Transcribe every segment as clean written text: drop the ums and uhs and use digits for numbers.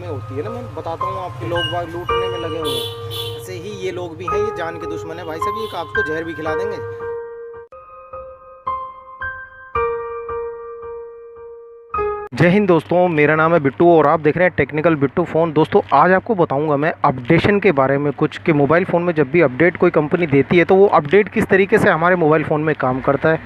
होती है ना, मैं बताता हूँ आपके लोग बाग लूटने में लगे हुए हैं, ऐसे ही ये लोग भी हैं, ये जान के दुश्मन है भाई साहब, ये आपको जहर भी खिला देंगे। जय हिंद दोस्तों, मेरा नाम है बिट्टू और आप देख रहे हैं टेक्निकल बिट्टू फ़ोन। दोस्तों आज आपको बताऊंगा मैं अपडेशन के बारे में कुछ, कि मोबाइल फ़ोन में जब भी अपडेट कोई कंपनी देती है तो वो अपडेट किस तरीके से हमारे मोबाइल फ़ोन में काम करता है,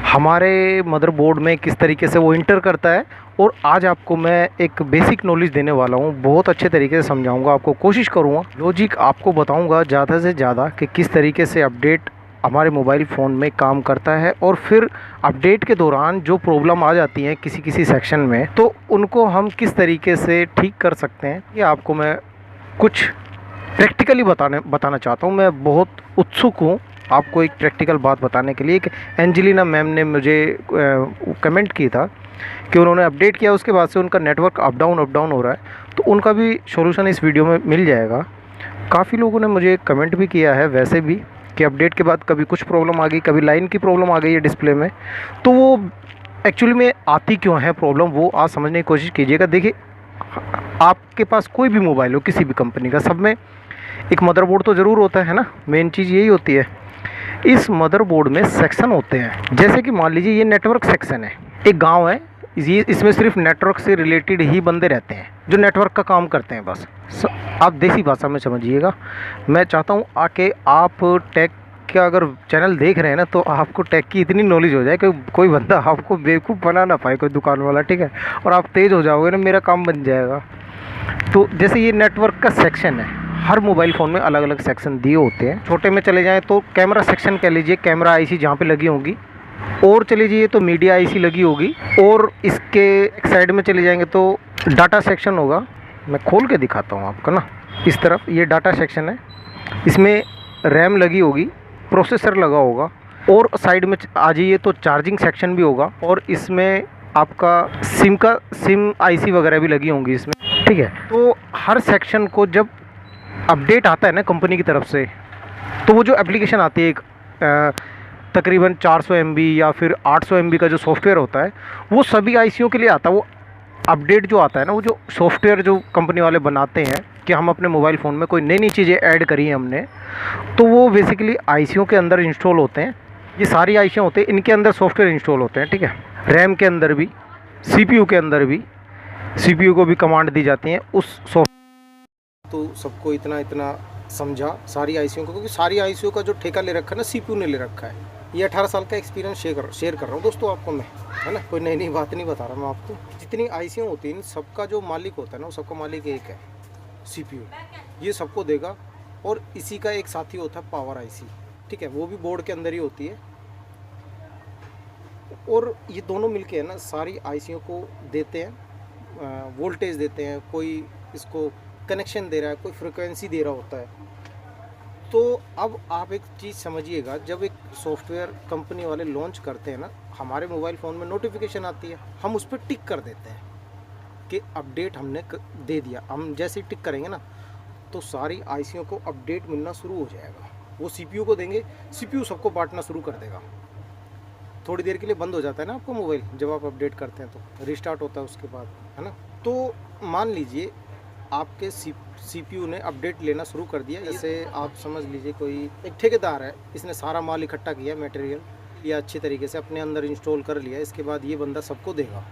हमारे मदरबोर्ड में किस तरीके से वो इंटर करता है। और आज आपको मैं एक बेसिक नॉलेज देने वाला हूँ, बहुत अच्छे तरीके से समझाऊँगा आपको, कोशिश करूँगा लॉजिक आपको बताऊँगा ज़्यादा से ज़्यादा कि किस तरीके से अपडेट हमारे मोबाइल फ़ोन में काम करता है। और फिर अपडेट के दौरान जो प्रॉब्लम आ जाती है किसी किसी सेक्शन में, तो उनको हम किस तरीके से ठीक कर सकते हैं, ये आपको मैं कुछ प्रैक्टिकली बताना चाहता हूँ। मैं बहुत उत्सुक हूँ आपको एक प्रैक्टिकल बात बताने के लिए। एक एंजेलिना मैम ने मुझे कमेंट की था कि उन्होंने अपडेट किया, उसके बाद से उनका नेटवर्क अप डाउन हो रहा है, तो उनका भी सॉल्यूशन इस वीडियो में मिल जाएगा। काफ़ी लोगों ने मुझे कमेंट भी किया है वैसे भी, कि अपडेट के बाद कभी कुछ प्रॉब्लम आ गई, कभी लाइन की प्रॉब्लम आ गई है डिस्प्ले में, तो वो एक्चुअली में आती क्यों है प्रॉब्लम, वो आज समझने की कोशिश कीजिएगा। देखिए, आपके पास कोई भी मोबाइल हो किसी भी कंपनी का, सब में एक मदरबोर्ड तो ज़रूर होता है ना, मेन चीज़ यही होती है। इस मदरबोर्ड में सेक्शन होते हैं, जैसे कि मान लीजिए ये नेटवर्क सेक्शन है, एक गाँव है, ये इसमें सिर्फ नेटवर्क से रिलेटेड ही बंदे रहते हैं जो नेटवर्क का काम करते हैं बस। आप देसी भाषा में समझिएगा। मैं चाहता हूँ आके आप टेक का अगर चैनल देख रहे हैं ना, तो आपको टेक की इतनी नॉलेज हो जाए कि कोई बंदा आपको बेवकूफ़ बना ना पाए, कोई दुकान वाला, ठीक है, और आप तेज़ हो जाओगे ना, मेरा काम बन जाएगा। तो जैसे ये नेटवर्क का सेक्शन है, हर मोबाइल फ़ोन में अलग अलग सेक्शन दिए होते हैं। छोटे में चले जाएँ तो कैमरा सेक्शन कह लीजिए, कैमरा आईसी जहाँ पर लगी होगी, और चले जाइए तो मीडिया आईसी लगी होगी, और इसके एक साइड में चले जाएंगे तो डाटा सेक्शन होगा। मैं खोल के दिखाता हूँ आपको ना, इस तरफ ये डाटा सेक्शन है, इसमें रैम लगी होगी, प्रोसेसर लगा होगा, और साइड में आ जाइए तो चार्जिंग सेक्शन भी होगा, और इसमें आपका सिम आईसी वगैरह भी लगी होंगी इसमें, ठीक है। तो हर सेक्शन को जब अपडेट आता है ना कंपनी की तरफ से, तो वो जो एप्लीकेशन आती है एक तकरीबन 400 MB या फिर 800 MB का जो सॉफ्टवेयर होता है, वो सभी आईसीओ के लिए आता है। वो अपडेट जो आता है ना, वो जो सॉफ्टवेयर जो कंपनी वाले बनाते हैं कि हम अपने मोबाइल फ़ोन में कोई नई चीज़ें ऐड करी हैं हमने, तो वो बेसिकली आईसीओ के अंदर इंस्टॉल होते हैं। ये सारी आईसीओ होते हैं, इनके अंदर सॉफ्टवेयर इंस्टॉल होते हैं, ठीक है। रैम के अंदर भी, सीपीयू के अंदर भी, सीपीयू को भी कमांड दी जाती हैं उस सॉफ्टवेयर। तो सबको इतना समझा सारी आईसीओ को, क्योंकि सारी आईसीओ का जो ठेका ले रखा है ना, सीपीयू ने ले रखा है। ये 18 साल का एक्सपीरियंस शेयर कर रहा हूँ दोस्तों आपको मैं, है ना, कोई नई बात नहीं बता रहा मैं आपको। जितनी आईसीओ होती है, सबका जो मालिक होता है ना, वो सबका मालिक एक है, सीपीयू। ये सबको देगा, और इसी का एक साथी होता है पावर आईसी, ठीक है, वो भी बोर्ड के अंदर ही होती है। और ये दोनों मिलके है ना सारी आईसीओ को देते हैं, वोल्टेज देते हैं, कोई इसको कनेक्शन दे रहा है, कोई फ्रिक्वेंसी दे रहा होता है। तो अब आप एक चीज़ समझिएगा, जब एक सॉफ्टवेयर कंपनी वाले लॉन्च करते हैं ना, हमारे मोबाइल फ़ोन में नोटिफिकेशन आती है, हम उस पर टिक कर देते हैं कि अपडेट हमने दे दिया। हम जैसे ही टिक करेंगे ना, तो सारी आईसीओ को अपडेट मिलना शुरू हो जाएगा। वो सीपीयू को देंगे, सीपीयू सबको बांटना शुरू कर देगा। थोड़ी देर के लिए बंद हो जाता है ना आपको मोबाइल, जब आप अपडेट करते हैं तो रिस्टार्ट होता है उसके बाद, है ना। तो मान लीजिए आपके सीपीयू ने अपडेट लेना शुरू कर दिया। जैसे आप समझ लीजिए कोई एक ठेकेदार है, इसने सारा माल इकट्ठा किया, मटेरियल या अच्छी तरीके से अपने अंदर इंस्टॉल कर लिया। इसके बाद ये बंदा सबको देगा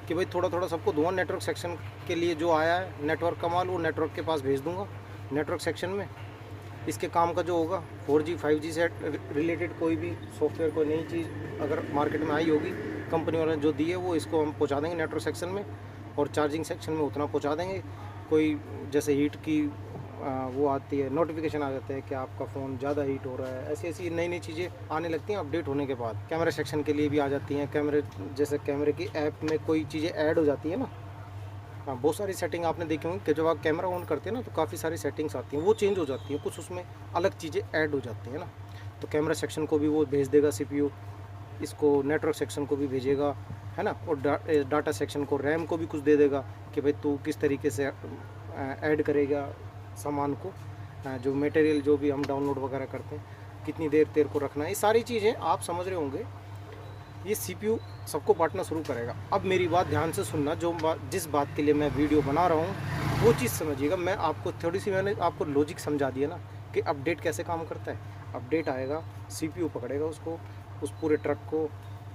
कि भाई थोड़ा थोड़ा सबको दूंगा। नेटवर्क सेक्शन के लिए जो आया है नेटवर्क का माल, वो नेटवर्क के पास भेज दूंगा, नेटवर्क सेक्शन में। इसके काम का जो होगा 4G 5G से रिलेटेड कोई भी सॉफ्टवेयर, कोई नई चीज़ अगर मार्केट में आई होगी, कंपनी वाले ने जो दी है वो इसको हम पहुँचा देंगे नेटवर्क सेक्शन में, और चार्जिंग सेक्शन में उतना पहुँचा देंगे। कोई जैसे हीट की वो आती है, नोटिफिकेशन आ जाते हैं कि आपका फ़ोन ज़्यादा हीट हो रहा है, ऐसी ऐसी नई चीज़ें आने लगती हैं अपडेट होने के बाद। कैमरा सेक्शन के लिए भी आ जाती हैं, कैमरे जैसे कैमरे की ऐप में कोई चीज़ें ऐड हो जाती है ना, हाँ, बहुत सारी सेटिंग आपने देखी होंगी कि जब आप कैमरा ऑन करते हैं ना, तो काफ़ी सारी सेटिंग्स आती हैं, वो चेंज हो जाती हैं, कुछ उसमें अलग चीज़ें ऐड हो जाती हैं ना। तो कैमरा सेक्शन को भी वो भेज देगा सीपीयू, इसको नेटवर्क सेक्शन को भी भेजेगा, है ना, और डाटा सेक्शन को, रैम को भी कुछ दे देगा कि भाई तू किस तरीके से ऐड करेगा सामान को, जो मटेरियल जो भी हम डाउनलोड वगैरह करते हैं, कितनी देर तेरे को रखना है, ये सारी चीज़ें आप समझ रहे होंगे। ये सीपीयू सबको बांटना शुरू करेगा। अब मेरी बात ध्यान से सुनना, जिस बात के लिए मैं वीडियो बना रहा हूँ, वो चीज़ समझिएगा। मैं आपको थोड़ी सी मैंने आपको लॉजिक समझा दिया ना कि अपडेट कैसे काम करता है। अपडेट आएगा, सीपीयू पकड़ेगा उसको, उस पूरे ट्रक को,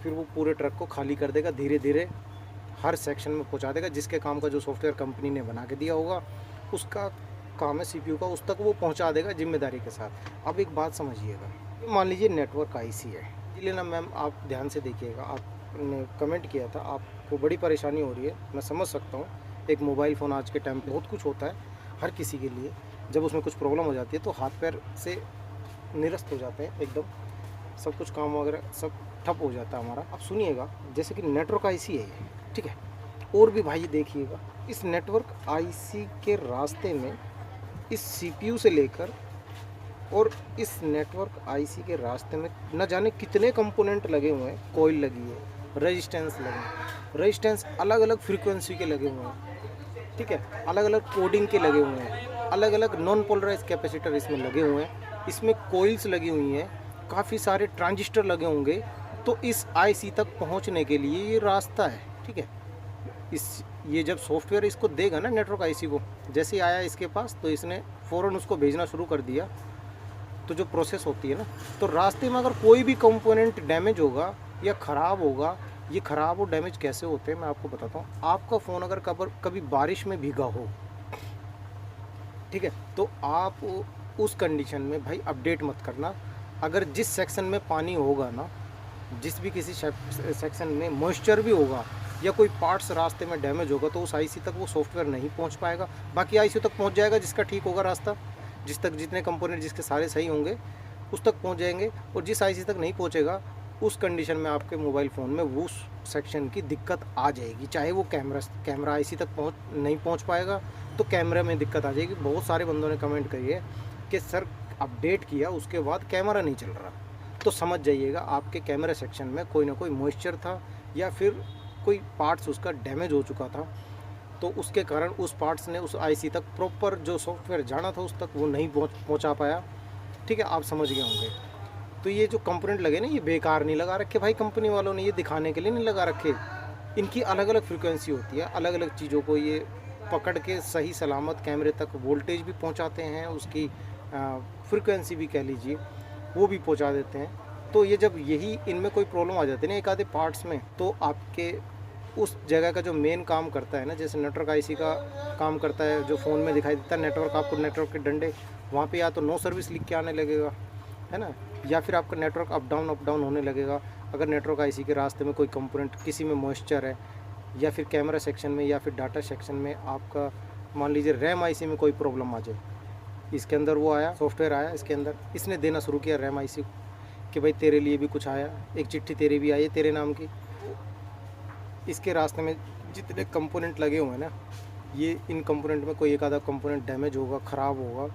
फिर वो पूरे ट्रक को खाली कर देगा, धीरे धीरे हर सेक्शन में पहुंचा देगा। जिसके काम का जो सॉफ्टवेयर कंपनी ने बना के दिया होगा, उसका काम है सीपीयू का, उस तक वो पहुंचा देगा जिम्मेदारी के साथ। अब एक बात समझिएगा, मान लीजिए नेटवर्क आईसी है, इसलिए ना मैम आप ध्यान से देखिएगा। आपने कमेंट किया था, आपको बड़ी परेशानी हो रही है, मैं समझ सकता हूँ। एक मोबाइल फ़ोन आज के टाइम पे बहुत कुछ होता है हर किसी के लिए, जब उसमें कुछ प्रॉब्लम हो जाती है तो हाथ पैर से निरस्त हो जाते हैं एकदम, सब कुछ काम वगैरह सब ठप हो जाता है हमारा। अब सुनिएगा, जैसे कि नेटवर्क आईसी है ये, ठीक है, और भी भाई देखिएगा, इस नेटवर्क आईसी के रास्ते में इस सीपीयू से लेकर और इस नेटवर्क आईसी के रास्ते में न जाने कितने कंपोनेंट लगे हुए हैं। कॉइल लगी है, रेजिस्टेंस लगे हैं, रेजिस्टेंस अलग अलग फ्रीक्वेंसी के लगे हुए हैं, ठीक है, अलग अलग कोडिंग के लगे हुए हैं, अलग अलग नॉन पोलराइज कैपेसिटर इसमें लगे हुए हैं, इसमें कोइल्स लगी हुई हैं, काफ़ी सारे ट्रांजिस्टर लगे होंगे। तो इस आईसी तक पहुंचने के लिए ये रास्ता है, ठीक है। ये जब सॉफ्टवेयर इसको देगा ना नेटवर्क आईसी को, जैसे ही आया इसके पास तो इसने फ़ौरन उसको भेजना शुरू कर दिया। तो जो प्रोसेस होती है ना, तो रास्ते में अगर कोई भी कंपोनेंट डैमेज होगा या ख़राब होगा, ये ख़राब और डैमेज कैसे होते हैं मैं आपको बताता हूँ। आपका फ़ोन अगर कभी बारिश में भीगा हो, ठीक है, तो आप उस कंडीशन में भाई अपडेट मत करना। अगर जिस सेक्शन में पानी होगा ना, जिस भी किसी सेक्शन में मॉइस्चर भी होगा या कोई पार्ट्स रास्ते में डैमेज होगा, तो उस आईसी तक वो सॉफ्टवेयर नहीं पहुंच पाएगा। बाकी आईसी तक पहुंच जाएगा जिसका ठीक होगा रास्ता, जितने कंपोनेंट जिसके सारे सही होंगे उस तक पहुंच जाएंगे। और जिस आईसी तक नहीं पहुंचेगा, उस कंडीशन में आपके मोबाइल फ़ोन में वो सेक्शन की दिक्कत आ जाएगी। चाहे वो कैमरा आईसी तक नहीं पहुंच पाएगा तो कैमरे में दिक्कत आ जाएगी। बहुत सारे बंदों ने कमेंट करी है कि सर अपडेट किया उसके बाद कैमरा नहीं चल रहा, तो समझ जाइएगा आपके कैमरा सेक्शन में कोई ना कोई मॉइस्चर था या फिर कोई पार्ट्स उसका डैमेज हो चुका था। तो उसके कारण उस पार्ट्स ने उस आईसी तक प्रॉपर जो सॉफ्टवेयर जाना था उस तक वो नहीं पहुंचा पाया, ठीक है, आप समझ गए होंगे। तो ये जो कंपोनेंट लगे ना, ये बेकार नहीं लगा रखे भाई, कंपनी वालों ने ये दिखाने के लिए नहीं लगा रखे। इनकी अलग अलग फ्रिक्वेंसी होती है, अलग अलग चीज़ों को ये पकड़ के सही सलामत कैमरे तक वोल्टेज भी पहुंचाते हैं, उसकी फ्रिक्वेंसी भी कह लीजिए वो भी पहुंचा देते हैं। तो ये जब यही इनमें कोई प्रॉब्लम आ जाती है ना एक आधे पार्ट्स में, तो आपके उस जगह का जो मेन काम करता है ना, जैसे नेटवर्क आईसी का काम करता है, जो फ़ोन में दिखाई देता है नेटवर्क, आपको नेटवर्क के डंडे वहाँ पे या तो नो सर्विस लिख के आने लगेगा, है ना, या फिर आपका नेटवर्क अप डाउन होने लगेगा। अगर नेटवर्क आईसी के रास्ते में कोई कंपोनेंट, किसी में मॉइस्चर है, या फिर कैमरा सेक्शन में या फिर डाटा सेक्शन में आपका मान लीजिए रैम आईसी में कोई प्रॉब्लम आ जाए, इसके अंदर वो आया सॉफ्टवेयर आया, इसके अंदर इसने देना शुरू किया रैम आईसी कि भाई तेरे लिए भी कुछ आया, एक चिट्ठी तेरे भी आई है तेरे नाम की। इसके रास्ते में जितने कंपोनेंट लगे हुए हैं ना, ये इन कंपोनेंट में कोई एक आधा कंपोनेंट डैमेज होगा, ख़राब होगा,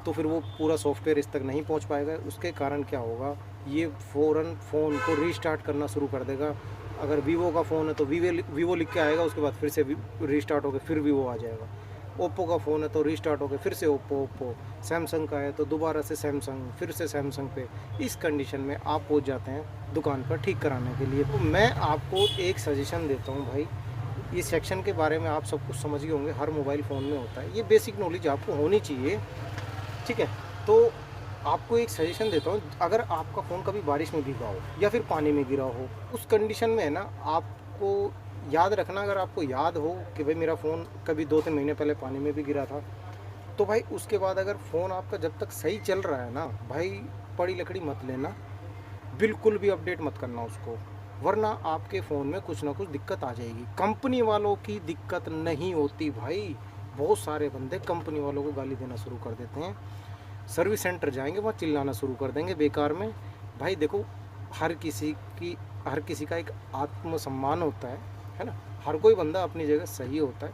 तो फिर वो पूरा सॉफ्टवेयर इस तक नहीं पहुंच पाएगा। उसके कारण क्या होगा, ये फ़ौरन फ़ोन को रीस्टार्ट करना शुरू कर देगा। अगर वीवो का फ़ोन है तो वीवो लिख के आएगा, उसके बाद फिर से रीस्टार्ट होकर फिर वीवो आ जाएगा। ओप्पो का फ़ोन है तो रीस्टार्ट होकर फिर से ओप्पो, सैमसंग का है तो दोबारा से सैमसंग, फिर से सैमसंग पे। इस कंडीशन में आप पहुंच जाते हैं दुकान पर ठीक कराने के लिए। तो मैं आपको एक सजेशन देता हूं भाई, ये सेक्शन के बारे में आप सब कुछ समझ गए होंगे, हर मोबाइल फ़ोन में होता है, ये बेसिक नॉलेज आपको होनी चाहिए, ठीक है। तो आपको एक सजेशन देता हूँ, अगर आपका फ़ोन कभी बारिश में भीगा हो या फिर पानी में गिरा हो, उस कंडीशन में है ना, आपको याद रखना, अगर आपको याद हो कि भाई मेरा फ़ोन कभी 2-3 महीने पहले पानी में भी गिरा था, तो भाई उसके बाद अगर फ़ोन आपका जब तक सही चल रहा है ना भाई, पड़ी लकड़ी मत लेना, बिल्कुल भी अपडेट मत करना उसको, वरना आपके फ़ोन में कुछ ना कुछ दिक्कत आ जाएगी। कंपनी वालों की दिक्कत नहीं होती भाई, बहुत सारे बंदे कंपनी वालों को गाली देना शुरू कर देते हैं, सर्विस सेंटर जाएंगे वहाँ चिल्लाना शुरू कर देंगे बेकार में। भाई देखो, हर किसी का एक आत्मसम्मान होता है ना, हर कोई बंदा अपनी जगह सही होता है,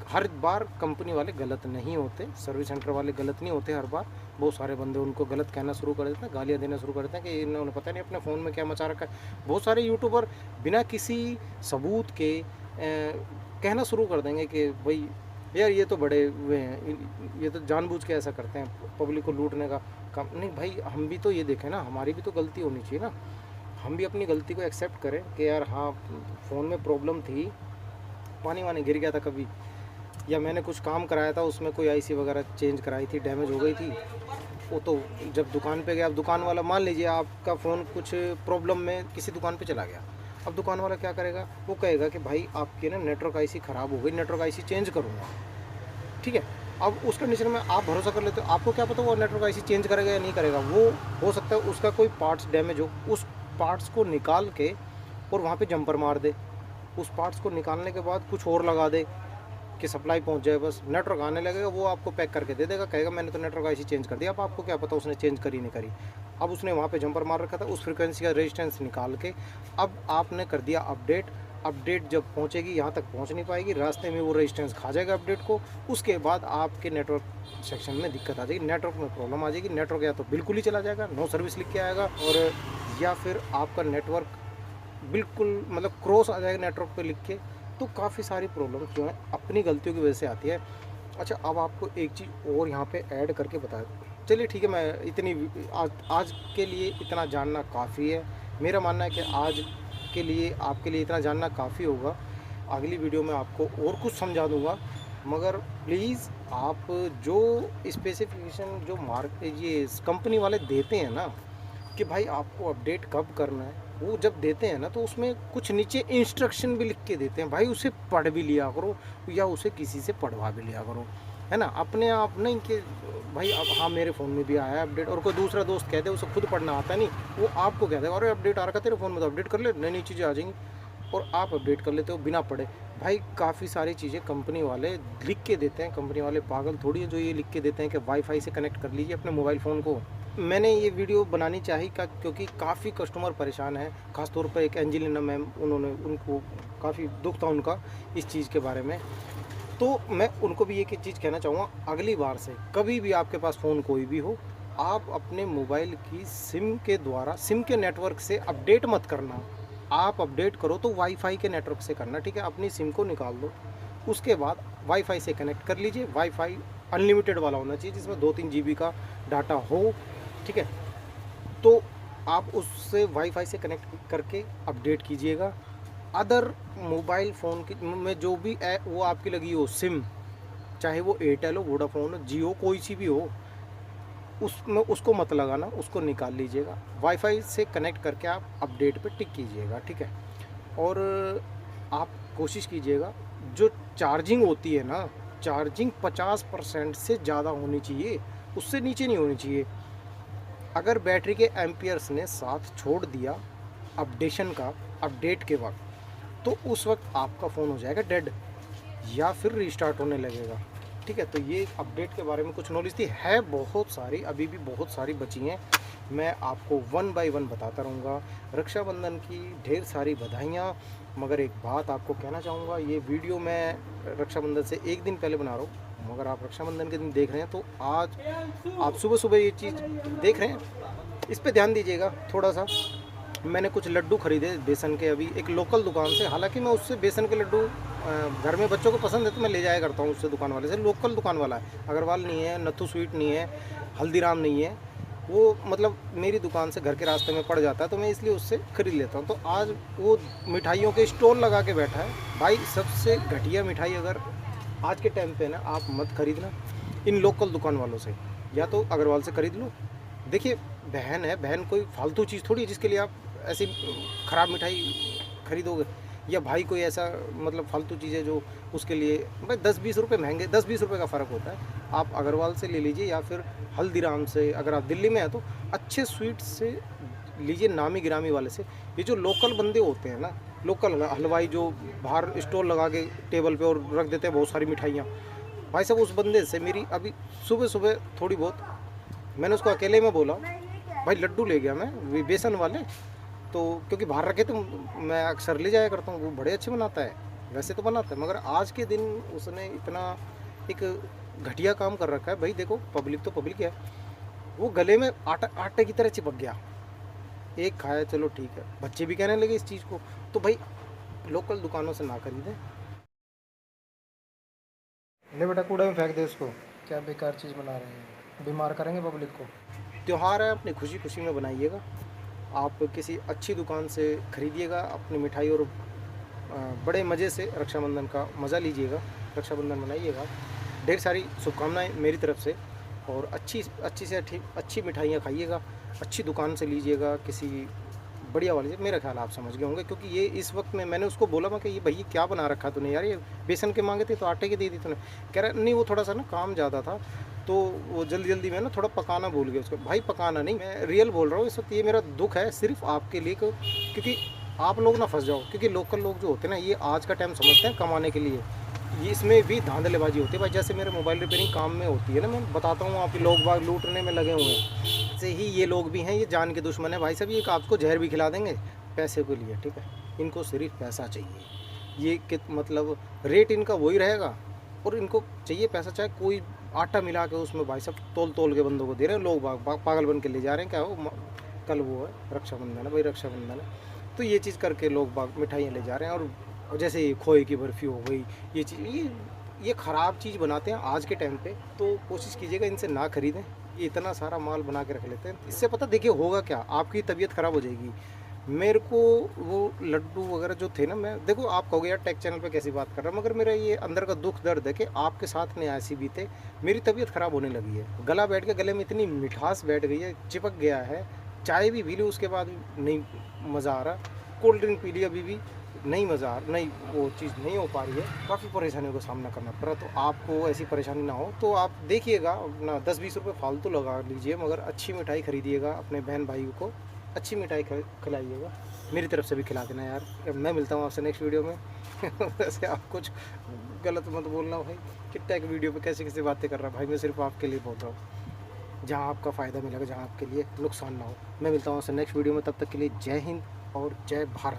हर बार कंपनी वाले गलत नहीं होते, सर्विस सेंटर वाले गलत नहीं होते हर बार। बहुत सारे बंदे उनको गलत कहना शुरू कर देते हैं, गालियाँ देना शुरू कर देते हैं कि इन्होंने पता नहीं अपने फ़ोन में क्या मचा रखा है। बहुत सारे यूट्यूबर बिना किसी सबूत के कहना शुरू कर देंगे कि भाई यार ये तो बड़े हुए हैं, ये तो जानबूझ के ऐसा करते हैं पब्लिक को लूटने का काम। नहीं भाई, हम भी तो ये देखें ना, हमारी भी तो गलती होनी चाहिए ना, हम भी अपनी गलती को एक्सेप्ट करें कि यार हाँ फ़ोन में प्रॉब्लम थी, पानी वानी गिर गया था कभी, या मैंने कुछ काम कराया था उसमें कोई आईसी वगैरह चेंज कराई थी, डैमेज हो गई थी, वो तो जब दुकान पे गया, अब दुकान वाला मान लीजिए आपका फ़ोन कुछ प्रॉब्लम में किसी दुकान पे चला गया, अब दुकान वाला क्या करेगा, वो कहेगा कि भाई आपकी ना नेटवर्क आईसी ख़राब हो गई, नेटवर्क आईसी चेंज करूँगा, ठीक है। अब उस कंडीशन में आप भरोसा कर लेते हो, आपको क्या पता वो नेटवर्क आईसी चेंज करेगा या नहीं करेगा, वो हो सकता है उसका कोई पार्ट्स डैमेज हो, उस पार्ट्स को निकाल के और वहाँ पे जंपर मार दे, उस पार्ट्स को निकालने के बाद कुछ और लगा दे कि सप्लाई पहुंच जाए, बस नेटवर्क आने लगेगा, वो आपको पैक करके दे देगा, कहेगा मैंने तो नेटवर्क आईसी चेंज कर दिया। अब आपको क्या पता उसने चेंज करी नहीं करी, अब उसने वहाँ पे जंपर मार रखा था, उस फ्रीक्वेंसी का रेजिस्टेंस निकाल के अब आपने कर दिया अपडेट। अपडेट जब पहुँचेगी यहाँ तक पहुँच नहीं पाएगी, रास्ते में वो रेजिस्टेंस खा जाएगा अपडेट को, उसके बाद आपके नेटवर्क सेक्शन में दिक्कत आ जाएगी, नेटवर्क में प्रॉब्लम आ जाएगी, नेटवर्क या तो बिल्कुल ही चला जाएगा, नो सर्विस लिख के आएगा, और या फिर आपका नेटवर्क बिल्कुल मतलब क्रॉस आ जाएगा नेटवर्क पे लिख के। तो काफ़ी सारी प्रॉब्लम्स जो हैं अपनी गलतियों की वजह से आती है। अच्छा, अब आपको एक चीज़ और यहाँ पे ऐड करके बता, चलिए ठीक है, मैं इतनी आज के लिए इतना जानना काफ़ी है, मेरा मानना है कि आज के लिए आपके लिए इतना जानना काफ़ी होगा। अगली वीडियो में आपको और कुछ समझा दूँगा, मगर प्लीज़ आप जो स्पेसिफिकेशन जो ये कंपनी वाले देते हैं ना कि भाई आपको अपडेट कब करना है, वो जब देते हैं ना तो उसमें कुछ नीचे इंस्ट्रक्शन भी लिख के देते हैं, भाई उसे पढ़ भी लिया करो या उसे किसी से पढ़वा भी लिया करो, है ना। अपने आप नहीं कि भाई अब हाँ मेरे फ़ोन में भी आया है अपडेट, और कोई दूसरा दोस्त कहते उसे खुद पढ़ना आता नहीं, वो आपको कहते हैं अरे अपडेट आ रखा तेरे फ़ोन में, तो अपडेट कर ले, नई नई चीज़ें आ जाएंगी, और आप अपडेट कर लेते हो बिना पढ़े। भाई काफ़ी सारी चीज़ें कंपनी वाले लिख के देते हैं, कंपनी वाले पागल थोड़ी है जो ये लिख के देते हैं कि वाईफाई से कनेक्ट कर लीजिए अपने मोबाइल फ़ोन को। मैंने ये वीडियो बनानी चाहिए क्योंकि काफ़ी कस्टमर परेशान है, ख़ासतौर पर एक एंजेलिना मैम, उनको काफ़ी दुख था उनका इस चीज़ के बारे में। तो मैं उनको भी एक चीज़ कहना चाहूँगा, अगली बार से कभी भी आपके पास फ़ोन कोई भी हो, आप अपने मोबाइल की सिम के द्वारा, सिम के नेटवर्क से अपडेट मत करना। आप अपडेट करो तो वाईफाई के नेटवर्क से करना, ठीक है। अपनी सिम को निकाल दो, उसके बाद वाईफाई से कनेक्ट कर लीजिए। वाईफाई अनलिमिटेड वाला होना चाहिए जिसमें 2-3 GB का डाटा हो, ठीक है। तो आप उससे वाईफाई से कनेक्ट करके अपडेट कीजिएगा। अदर मोबाइल फ़ोन की में जो भी वो आपकी लगी हो सिम, चाहे वो एयरटेल हो, वोडाफोन हो, जियो, कोई सी भी हो, उसमें उसको मत लगाना, उसको निकाल लीजिएगा। वाईफाई से कनेक्ट करके आप अपडेट पे टिक कीजिएगा, ठीक है। और आप कोशिश कीजिएगा जो चार्जिंग होती है ना, चार्जिंग 50% से ज़्यादा होनी चाहिए, उससे नीचे नहीं होनी चाहिए। अगर बैटरी के एम्पियर्स ने साथ छोड़ दिया अपडेशन का, अपडेट के वक्त, तो उस वक्त आपका फ़ोन हो जाएगा डेड या फिर रीस्टार्ट होने लगेगा, ठीक है। तो ये अपडेट के बारे में कुछ नॉलेज थी, है बहुत सारी, अभी भी बहुत सारी बची हैं, मैं आपको 1 बाय 1 बताता रहूँगा। रक्षाबंधन की ढेर सारी बधाइयाँ। मगर एक बात आपको कहना चाहूँगा, ये वीडियो मैं रक्षाबंधन से एक दिन पहले बना रहा हूँ, मगर आप रक्षाबंधन के दिन देख रहे हैं, तो आज आप सुबह सुबह ये चीज़ देख रहे हैं, इस पर ध्यान दीजिएगा थोड़ा सा। मैंने कुछ लड्डू ख़रीदे बेसन के, अभी एक लोकल दुकान से, हालांकि मैं उससे बेसन के लड्डू घर में बच्चों को पसंद है तो मैं ले जाया करता हूँ उससे, दुकान वाले से। लोकल दुकान वाला है, अग्रवाल नहीं है, नथु स्वीट नहीं है, हल्दीराम नहीं है, वो मतलब मेरी दुकान से घर के रास्ते में पड़ जाता है, तो मैं इसलिए उससे ख़रीद लेता हूँ। तो आज वो मिठाइयों के स्टॉल लगा के बैठा है। भाई सबसे घटिया मिठाई अगर आज के टाइम पे ना आप मत खरीदना इन लोकल दुकान वालों से, या तो अग्रवाल से खरीद लो। देखिए बहन है, बहन कोई फालतू चीज़ थोड़ी है जिसके लिए आप ऐसी ख़राब मिठाई खरीदोगे, या भाई कोई ऐसा मतलब फालतू चीज़ है जो उसके लिए भाई 10-20 रुपये महंगे, 10-20 रुपये का फ़र्क होता है। आप अग्रवाल से ले लीजिए या फिर हल्दीराम से, अगर आप दिल्ली में हैं तो अच्छे स्वीट से लीजिए, नामी गिरामी वाले से। ये जो लोकल बंदे होते हैं ना, लोकल हलवाई जो बाहर स्टॉल लगा के टेबल पे और रख देते हैं बहुत सारी मिठाइयाँ, भाई साहब उस बंदे से मेरी अभी सुबह सुबह थोड़ी बहुत, मैंने उसको अकेले में बोला भाई लड्डू ले गया मैं बेसन वाले, तो क्योंकि बाहर रखे तो मैं अक्सर ले जाया करता हूँ, वो बड़े अच्छे बनाता है, वैसे तो बनाता है, मगर आज के दिन उसने इतना एक घटिया काम कर रखा है। भाई देखो पब्लिक तो पब्लिक है, वो गले में आटे की तरह चिपक गया। एक खाया चलो ठीक है, बच्चे भी कहने लगे इस चीज़ को। तो भाई लोकल दुकानों से ना खरीदें। ले बेटा कूड़े में फेंक दे उसको, क्या बेकार चीज़ बना रहे हैं, बीमार करेंगे पब्लिक को। त्यौहार है, अपनी खुशी खुशी में बनाइएगा। आप किसी अच्छी दुकान से खरीदिएगा अपनी मिठाई, और बड़े मज़े से रक्षाबंधन का मज़ा लीजिएगा। रक्षाबंधन मनाइएगा। ढेर सारी शुभकामनाएँ मेरी तरफ से, और अच्छी अच्छी से अच्छी मिठाइयाँ खाइएगा, अच्छी दुकान से लीजिएगा, किसी बढ़िया वाली से। मेरा ख्याल आप समझ गए होंगे, क्योंकि ये इस वक्त में मैंने उसको बोला मैं कि ये भैया क्या बना रखा तूने यार, ये बेसन के मांगे थे तो आटे के दे दी तूने। कह रहा नहीं वो थोड़ा सा ना काम ज़्यादा था, तो वो जल्दी जल्दी में ना थोड़ा पकाना भूल गया उसको। भाई पकाना नहीं, मैं रियल बोल रहा हूँ इस वक्त, ये मेरा दुख है सिर्फ आपके लिए, क्योंकि आप लोग ना फंस जाओ, क्योंकि लोकल लोग जो होते हैं ना, ये आज का टाइम समझते हैं कमाने के लिए, ये इसमें भी धांधलेबाजी होती है भाई। जैसे मेरे मोबाइल रिपेयरिंग काम में होती है ना, मैं बताता हूँ, आप लोग बाग लूटने में लगे हुए हैं। ऐसे ही ये लोग भी हैं, ये जान के दुश्मन है भाई साहब, ये आपको जहर भी खिला देंगे पैसे के लिए, ठीक है। इनको सिर्फ पैसा चाहिए, ये मतलब रेट इनका वही रहेगा, और इनको चाहिए पैसा, चाहे कोई आटा मिला के उसमें भाई साहब तोल तोल के बंदों को दे रहे हैं, लोग पागल बन के ले जा रहे हैं। क्या हो, कल वो है रक्षाबंधन है भाई, रक्षाबंधन है, तो ये चीज़ करके लोग बाग मिठाइयाँ ले जा रहे हैं। और जैसे खोए की बर्फ़ी हो गई, ये चीज़ ये ख़राब चीज़ बनाते हैं आज के टाइम पे, तो कोशिश कीजिएगा इनसे ना ख़रीदें। ये इतना सारा माल बना के रख लेते हैं, इससे पता देखिए होगा क्या, आपकी तबीयत ख़राब हो जाएगी। मेरे को वो लड्डू वगैरह जो थे ना, मैं देखो आप कहोगे यार टेक चैनल पे कैसी बात कर रहा हूँ, मगर मेरा ये अंदर का दुख दर्द है कि आपके साथ नहीं ऐसी बीते, मेरी तबीयत ख़राब होने लगी है, गला बैठ के, गले में इतनी मिठास बैठ गई है, चिपक गया है। चाय भी पी ली उसके बाद नहीं मज़ा आ रहा, कोल्ड ड्रिंक पी ली अभी भी नहीं मज़ा आ, नहीं वो चीज़ नहीं हो पा रही है, काफ़ी परेशानियों का सामना करना पड़ रहा। तो आपको ऐसी परेशानी ना हो तो आप देखिएगा अपना 10-20 रुपये फालतू लगा लीजिए, मगर अच्छी मिठाई खरीदिएगा, अपने बहन भाई को अच्छी मिठाई खिलाइएगा। मेरी तरफ से भी खिला देना यार। मैं मिलता हूँ आपसे नेक्स्ट वीडियो में। वैसे आप कुछ गलत मत बोलना भाई कि टेक वीडियो पे कैसे कैसे बातें कर रहा भाई, मैं सिर्फ आपके लिए बोल रहा हूँ, जहाँ आपका फ़ायदा मिलेगा, जहाँ आपके लिए नुकसान ना हो। मैं मिलता हूँ आपसे नेक्स्ट वीडियो में, तब तक के लिए जय हिंद और जय भारत।